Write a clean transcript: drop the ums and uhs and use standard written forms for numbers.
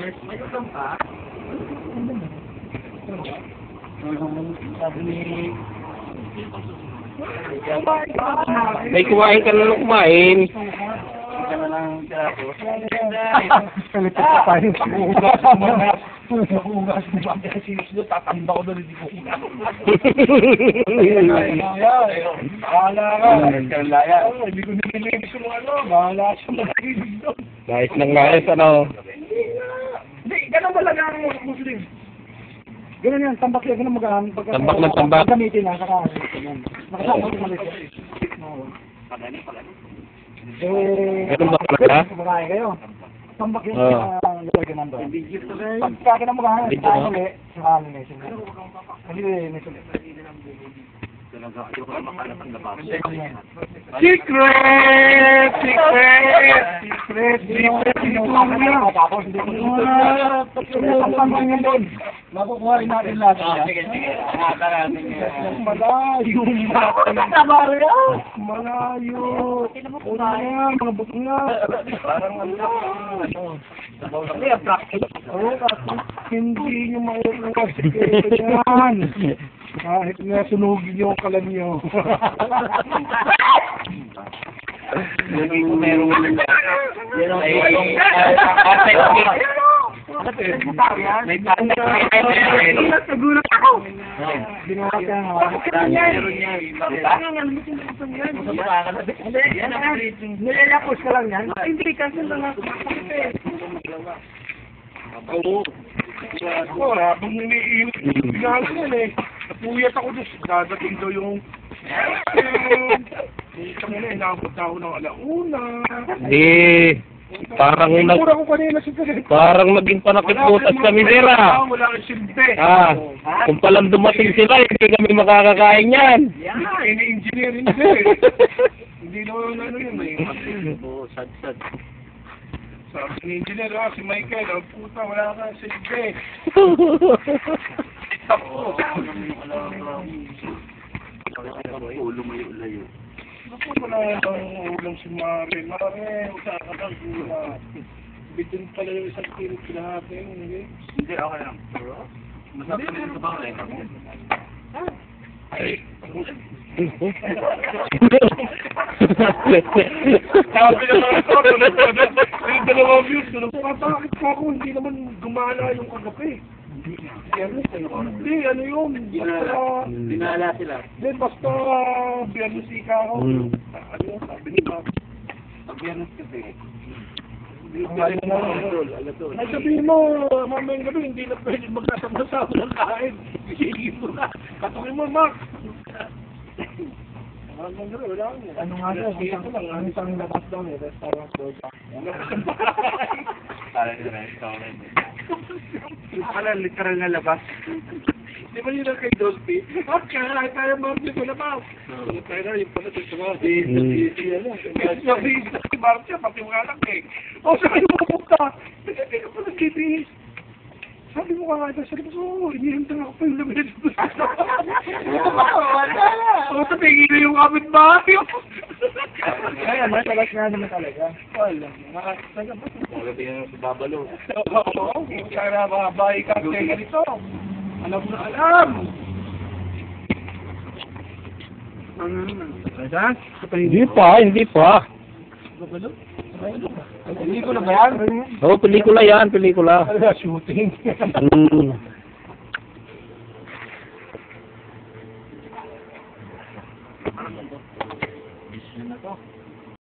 May utang pa? May kumain ka na nung kumain. Ika na lang ako. Kalipit ka tayo. Ugas mo ba? Sinuslo, tatanda ko doon, hindi ko ugas. Bahala ka. Hindi ko nililinis yung ano. Bahala siya mag-ilis doon. Nice ng nice, ano. Hindi, ganun ba lang ang Muslim? Ganun yan, tambak yan, ganun magaan. Tambak ng tambak. Gamitin na, saka nakasama ko malit. Ganun ba talaga? Kumakain kayo. Tambak yun, Oo. lalagyan ng doon. Pagkakin na magaan, Dito, tayo no? ulit, saka may sulit. May sulit. Secret! Secret! Tapos hindi ko doon. Makukuha rin natin lahat. Sige. Malayo. Malayo. Una yan, mga buto na. Parang ano. Hindi nyo mauuwas. Ito yan. Kahit na sunugin yung kalan nyo. May nagulat ako. Ginawa ka nga. Nililapos ka lang yan? Hindi, kasi lang ako. Oo. Habang niliinit, bigla yan eh. Napuyat ako doon. Dadating daw yung... Ito muna, inabot na ako ng alauna. Hindi. Mura ko kanina si Parang naging panakit-butas kami, Sira. Wala kang silbi. Kung palang dumating sila, hindi kami makakakain yan. Yan, ini-engineering nila eh. Hindi naman ano yun eh. Oo, sad. Sabi ni engineer, si Michael, ang puta, wala kang silbi. Tapos. Ako wala yung ulam si Mare. Mare, usa ka lang gula. Bitin pala yung isang kilo kinahati. Hindi, okay lang. Masarap na ito ba kayo? Ay. Sabi na mga ito, yung dalawang views, bakit pa ako hindi naman gumana yung kagabi? Hindi, ano yun? Dinala sila. Hindi, basta biyernesika ako. Ano yun, sabi ni Bob? Biyernes kasi. Ay, sabihin mo, mamayang gabi, hindi na pwede magkasama-sama ng kain. Isigin mo na. Katukin mo, Mark. Ano nga siya? Ang isang labas daw eh. Restaurant doon siya. Pala, literal na labas. Di ba yun ang kay Dolphy? Okay, tayo Marcia ko na ba? Pero yung pala sa mga sabi si Marcia, pati mga anak eh. O, saan mo pupunta? Hindi ka pala kibis. Sabi mo ka nga, sabi mo, inihintang ako pa yung lamin. O, tapigil na yung kapit-bahay. Kaya, matalas nga naman talaga. Wala. Nakakataga sa babalo. Oo, sana mabahay ka kaya ganito. Alam na alam! Hindi pa. Hindi ko na ba yan? Oo, pelikula yan, pelikula. Shooting.